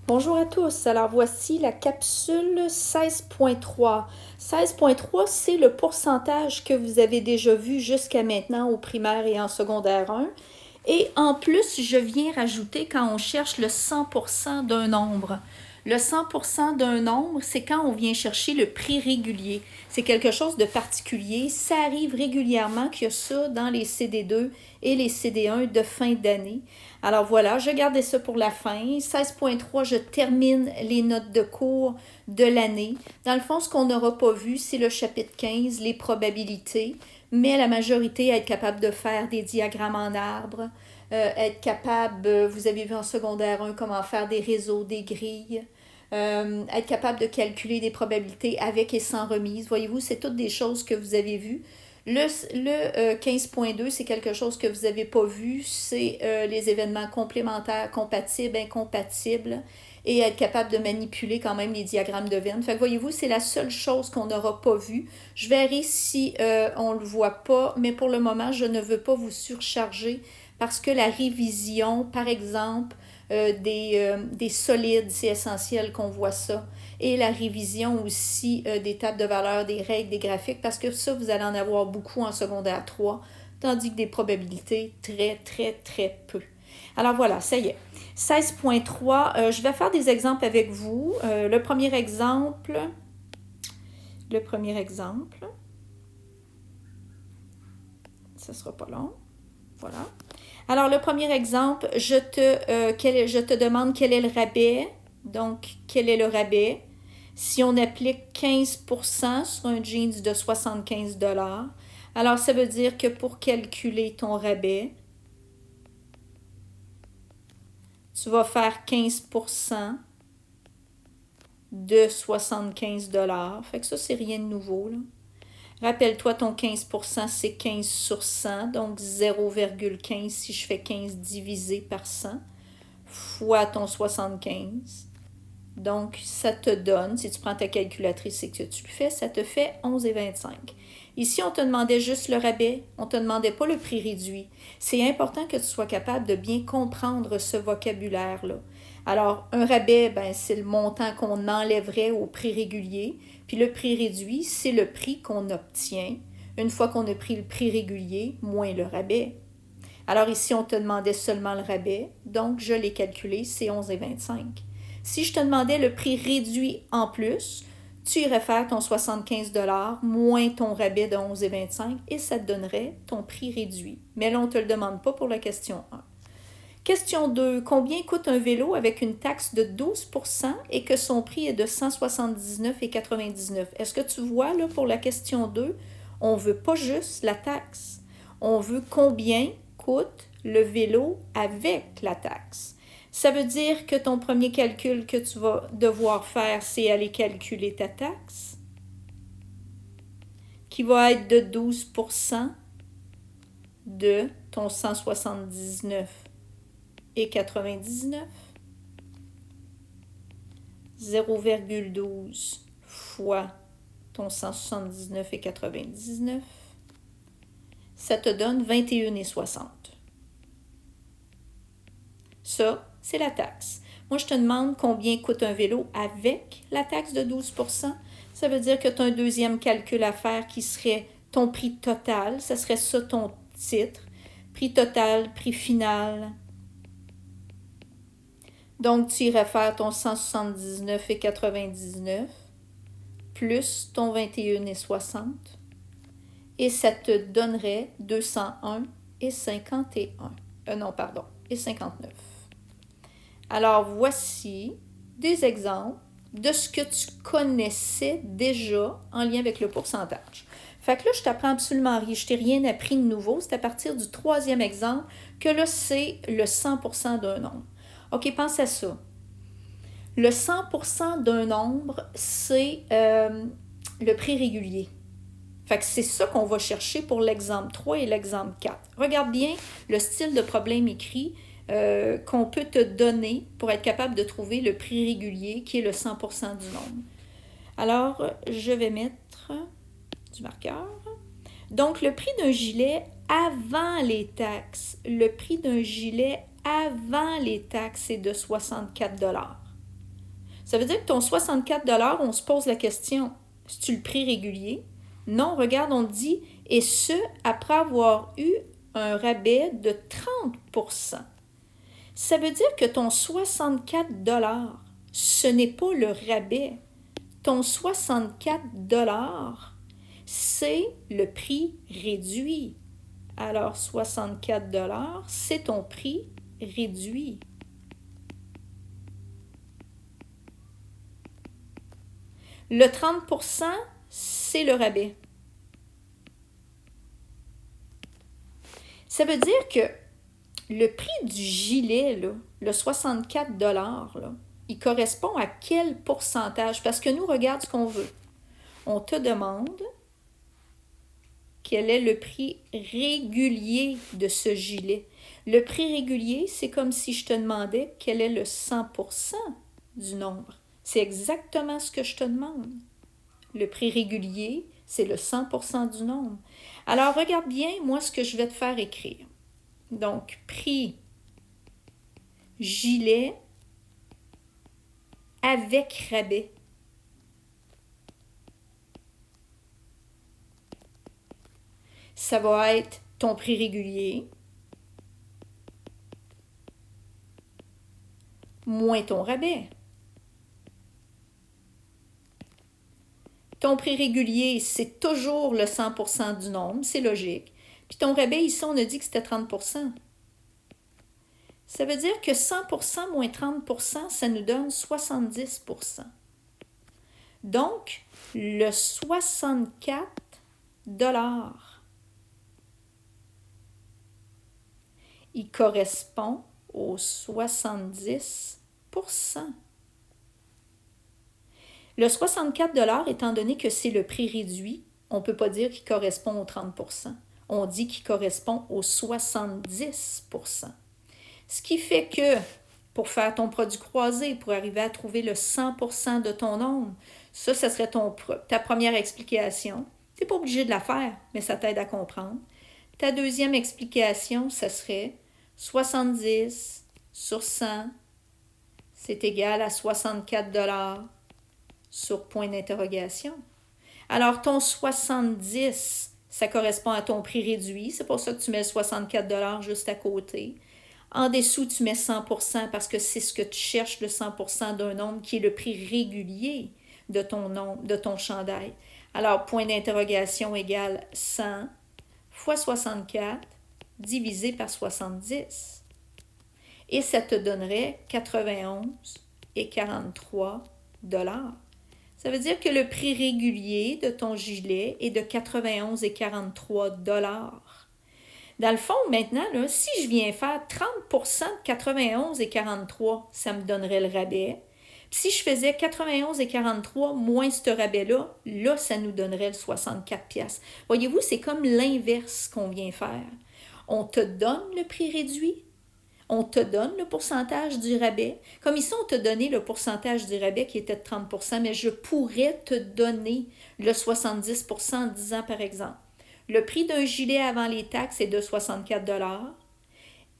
Bonjour à tous, alors voici la capsule 16.3. 16.3, c'est le pourcentage que vous avez déjà vu jusqu'à maintenant au primaire et en secondaire 1. Et en plus, je viens rajouter quand on cherche le 100% d'un nombre. Le 100% d'un nombre, c'est quand on vient chercher le prix régulier. C'est quelque chose de particulier. Ça arrive régulièrement qu'il y a ça dans les CD2 et les CD1 de fin d'année. Alors voilà, je gardais ça pour la fin. 16.3, je termine les notes de cours de l'année. Dans le fond, ce qu'on n'aura pas vu, c'est le chapitre 15, les probabilités, mais la majorité être capable de faire des diagrammes en arbre, être capable, vous avez vu en secondaire 1 comment faire des réseaux, des grilles, être capable de calculer des probabilités avec et sans remise. Voyez-vous, c'est toutes des choses que vous avez vues. Le 15.2, c'est quelque chose que vous n'avez pas vu, c'est les événements complémentaires, compatibles, incompatibles, et être capable de manipuler quand même les diagrammes de Venn. Fait que voyez-vous, c'est la seule chose qu'on n'aura pas vue. Je verrai si on ne le voit pas, mais pour le moment, je ne veux pas vous surcharger parce que la révision, par exemple, des solides, c'est essentiel qu'on voit ça. Et la révision aussi des tables de valeur, des règles, des graphiques, parce que ça, vous allez en avoir beaucoup en secondaire 3, tandis que des probabilités, très, très, très peu. Alors voilà, ça y est. 16.3, je vais faire des exemples avec vous. Le premier exemple, ça sera pas long. Voilà. Alors, le premier exemple, je te demande quel est le rabais. Donc, quel est le rabais? Si on applique 15% sur un jeans de 75$, alors ça veut dire que pour calculer ton rabais, tu vas faire 15% de 75$. Fait que ça, c'est rien de nouveau, là. Rappelle-toi, ton 15%, c'est 15 sur 100, donc 0,15 si je fais 15 divisé par 100, fois ton 75. Donc, ça te donne, si tu prends ta calculatrice et que tu le fais, ça te fait 11,25. Ici, on te demandait juste le rabais, on ne te demandait pas le prix réduit. C'est important que tu sois capable de bien comprendre ce vocabulaire-là. Alors, un rabais, ben, c'est le montant qu'on enlèverait au prix régulier, puis le prix réduit, c'est le prix qu'on obtient une fois qu'on a pris le prix régulier moins le rabais. Alors ici, on te demandait seulement le rabais, donc je l'ai calculé, c'est 11,25. Si je te demandais le prix réduit en plus, tu irais faire ton 75$ moins ton rabais de 11,25 et ça te donnerait ton prix réduit. Mais là, on ne te le demande pas pour la question 1. Question 2. Combien coûte un vélo avec une taxe de 12% et que son prix est de 179,99? Est-ce que tu vois là pour la question 2, on ne veut pas juste la taxe. On veut combien coûte le vélo avec la taxe. Ça veut dire que ton premier calcul que tu vas devoir faire, c'est aller calculer ta taxe, qui va être de 12% de ton 179,99. 0,12 fois ton 179,99, ça te donne 21,60. Ça, c'est la taxe. Moi, je te demande combien coûte un vélo avec la taxe de 12%. Ça veut dire que tu as un deuxième calcul à faire qui serait ton prix total. Ça serait ça ton titre. Prix total, prix final. Donc, tu irais faire ton 179,99 plus ton 21,60 et ça te donnerait 201,51. Non, pardon, et 59. Alors, voici des exemples de ce que tu connaissais déjà en lien avec le pourcentage. Fait que là, je t'apprends absolument rien. Je t'ai rien appris de nouveau. C'est à partir du troisième exemple que là, c'est le 100% d'un nombre. OK, pense à ça. Le 100% d'un nombre, c'est le prix régulier. Fait que c'est ça qu'on va chercher pour l'exemple 3 et l'exemple 4. Regarde bien le style de problème écrit qu'on peut te donner pour être capable de trouver le prix régulier qui est le 100% du nombre. Alors, je vais mettre du marqueur. Donc, le prix d'un gilet avant les taxes. Le prix d'un gilet avant les taxes est de 64$. Ça veut dire que ton 64 $, on se pose la question, c'est-tu le prix régulier? Non, regarde, on dit, et ce, après avoir eu un rabais de 30%. Ça veut dire que ton 64 $, ce n'est pas le rabais. Ton 64 $, c'est le prix réduit. Alors, 64 $, c'est ton prix réduit. Le 30%, c'est le rabais. Ça veut dire que le prix du gilet, là, le 64 $, là, il correspond à quel pourcentage? Parce que nous, regarde ce qu'on veut. On te demande quel est le prix régulier de ce gilet. Le prix régulier, c'est comme si je te demandais quel est le 100% du nombre. C'est exactement ce que je te demande. Le prix régulier, c'est le 100% du nombre. Alors, regarde bien, moi, ce que je vais te faire écrire. Donc, prix gilet avec rabais. Ça va être ton prix régulier moins ton rabais. Ton prix régulier, c'est toujours le 100% du nombre, c'est logique. Puis ton rabais, ici, on a dit que c'était 30%. Ça veut dire que 100% moins 30%, ça nous donne 70%. Donc, le 64 $, il correspond au 70%. Le 64 $, étant donné que c'est le prix réduit, on ne peut pas dire qu'il correspond au 30%. On dit qu'il correspond au 70%. Ce qui fait que, pour faire ton produit croisé, pour arriver à trouver le 100% de ton nombre, ça serait ta première explication. Tu n'es pas obligé de la faire, mais ça t'aide à comprendre. Ta deuxième explication, ça serait 70 sur 100, c'est égal à 64 $ sur point d'interrogation. Alors, ton 70, ça correspond à ton prix réduit. C'est pour ça que tu mets le 64 $ juste à côté. En dessous, tu mets 100% parce que c'est ce que tu cherches, le 100% d'un nombre qui est le prix régulier de ton chandail. Alors, point d'interrogation égale 100 fois 64 divisé par 70. Et ça te donnerait 91,43 $. Ça veut dire que le prix régulier de ton gilet est de 91,43 $. Dans le fond, maintenant, là, si je viens faire 30% de 91,43, ça me donnerait le rabais. Puis si je faisais 91,43 moins ce rabais-là, là, ça nous donnerait le 64$. Voyez-vous, c'est comme l'inverse qu'on vient faire. On te donne le prix réduit, on te donne le pourcentage du rabais. Comme ici, on t'a donné le pourcentage du rabais qui était de 30%, mais je pourrais te donner le 70% en disant, par exemple, le prix d'un gilet avant les taxes est de 64 $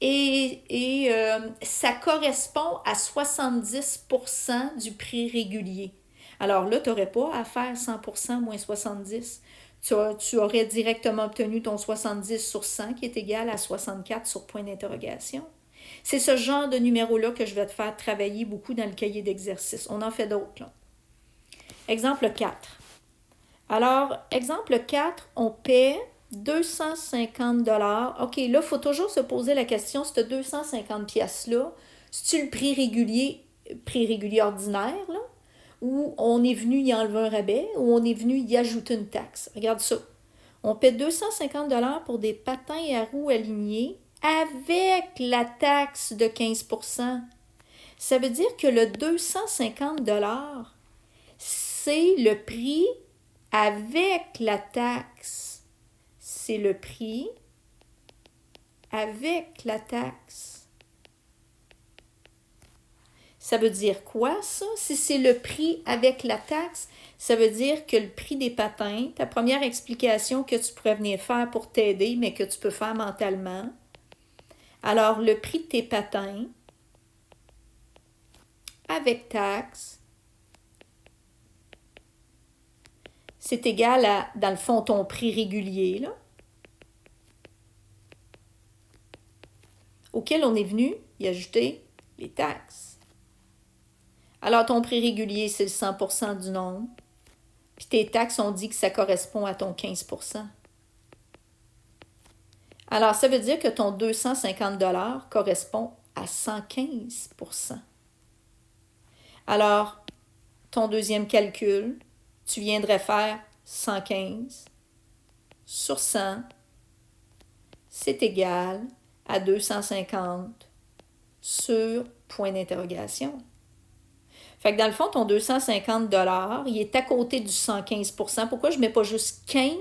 et ça correspond à 70% du prix régulier. Alors là, tu n'aurais pas à faire 100% moins 70. Tu aurais directement obtenu ton 70 sur 100 qui est égal à 64 sur point d'interrogation. C'est ce genre de numéro-là que je vais te faire travailler beaucoup dans le cahier d'exercice. On en fait d'autres, là. Exemple 4. Alors, exemple 4, on paie 250 $. OK, là, il faut toujours se poser la question, ce 250 pièces-là, c'est-tu le prix régulier ordinaire, là, ou on est venu y enlever un rabais, ou on est venu y ajouter une taxe? Regarde ça. On paie 250 $ pour des patins à roues alignés avec la taxe de 15%. Ça veut dire que le 250 $, c'est le prix avec la taxe. C'est le prix avec la taxe. Ça veut dire quoi, ça? Si c'est le prix avec la taxe, ça veut dire que le prix des patins, ta première explication que tu pourrais venir faire pour t'aider, mais que tu peux faire mentalement. Alors, le prix de tes patins avec taxe, c'est égal à, dans le fond, ton prix régulier, là, auquel on est venu y ajouter les taxes. Alors, ton prix régulier, c'est le 100% du nombre. Puis tes taxes, on dit que ça correspond à ton 15%. Alors, ça veut dire que ton 250 $ correspond à 115%. Alors, ton deuxième calcul, tu viendrais faire 115 sur 100, c'est égal à 250 sur point d'interrogation. Fait que dans le fond, ton 250 $, il est à côté du 115%. Pourquoi je ne mets pas juste 15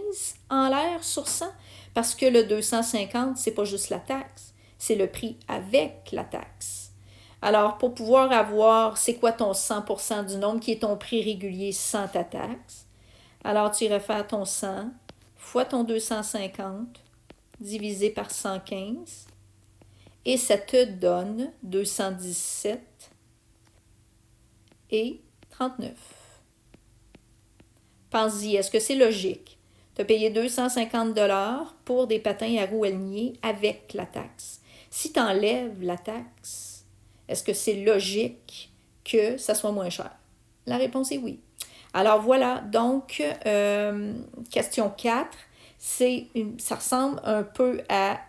en l'air sur 100? Parce que le 250, c'est pas juste la taxe, c'est le prix avec la taxe. Alors, pour pouvoir avoir, c'est quoi ton 100% du nombre qui est ton prix régulier sans ta taxe? Alors, tu irais faire ton 100 fois ton 250 divisé par 115 et ça te donne 217 et 39. Pense-y, est-ce que c'est logique? Tu as payé 250 $ pour des patins à roues alignées avec la taxe. Si tu enlèves la taxe, est-ce que c'est logique que ça soit moins cher? La réponse est oui. Alors voilà, donc, question 4, ça ressemble un peu à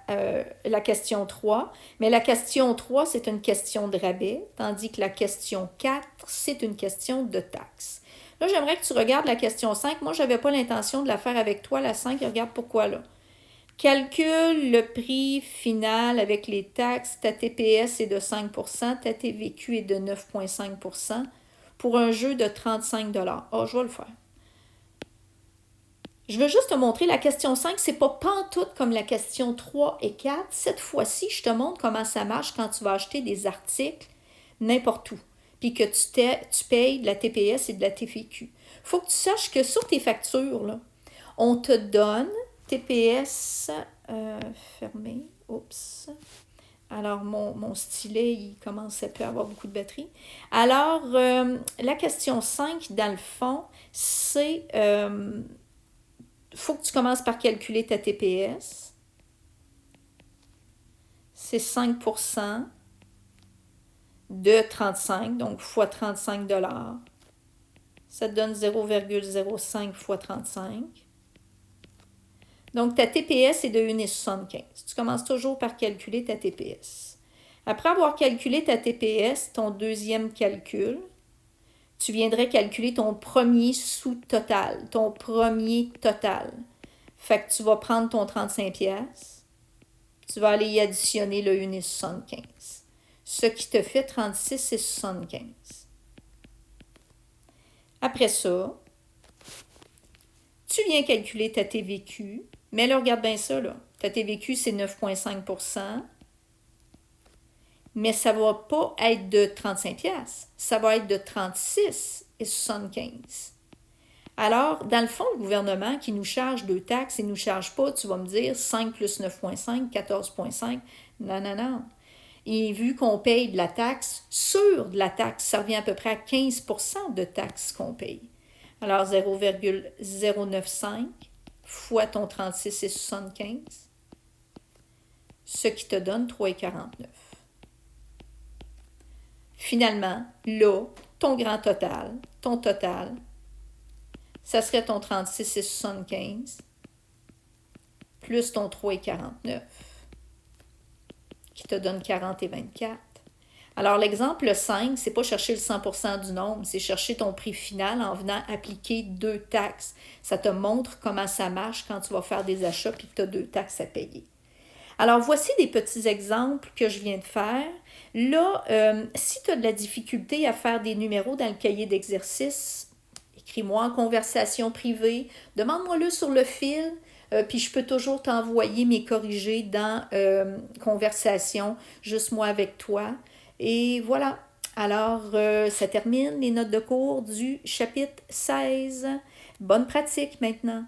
la question 3, mais la question 3, c'est une question de rabais, tandis que la question 4, c'est une question de taxe. Là, j'aimerais que tu regardes la question 5. Moi, je n'avais pas l'intention de la faire avec toi, la 5. Regarde pourquoi là. Calcule le prix final avec les taxes. Ta TPS est de 5%, ta TVQ est de 9,5% pour un jeu de 35 $. Oh, je vais le faire. Je veux juste te montrer la question 5, c'est pas pantoute comme la question 3 et 4. Cette fois-ci, je te montre comment ça marche quand tu vas acheter des articles n'importe où, puis que tu payes de la TPS et de la TVQ. Il faut que tu saches que sur tes factures, là, on te donne TPS fermé. Oups. Alors, mon stylet, il commence à plus avoir beaucoup de batterie. Alors, la question 5, dans le fond, c'est... faut que tu commences par calculer ta TPS. C'est 5% de 35, donc fois 35 $. Ça te donne 0,05 fois 35. Donc, ta TPS est de 1,75. Tu commences toujours par calculer ta TPS. Après avoir calculé ta TPS, ton deuxième calcul, tu viendrais calculer ton premier sous-total, ton premier total. Fait que tu vas prendre ton 35$, tu vas aller y additionner le 1,75. Ce qui te fait 36,75. Après ça, tu viens calculer ta TVQ, mais là, regarde bien ça, là. Ta TVQ, c'est 9,5%, mais ça ne va pas être de 35$, ça va être de 36,75. Alors, dans le fond, le gouvernement qui nous charge de taxes, il ne nous charge pas, tu vas me dire, 5 plus 9,5, 14,5. Non, non, non. Et vu qu'on paye de la taxe sur de la taxe, ça revient à peu près à 15% de taxes qu'on paye. Alors, 0,095 fois ton 36,75, ce qui te donne 3,49. Finalement, là, ton grand total, ça serait ton 36,75 plus ton 3,49 qui te donne 40,24. Alors, l'exemple 5, c'est pas chercher le 100% du nombre, c'est chercher ton prix final en venant appliquer 2 taxes. Ça te montre comment ça marche quand tu vas faire des achats et que tu as 2 taxes à payer. Alors, voici des petits exemples que je viens de faire. Là, si tu as de la difficulté à faire des numéros dans le cahier d'exercice, écris-moi en conversation privée, demande-moi-le sur le fil, puis je peux toujours t'envoyer mes corrigés dans conversation, juste moi avec toi. Et voilà. Alors, ça termine les notes de cours du chapitre 16. Bonne pratique maintenant.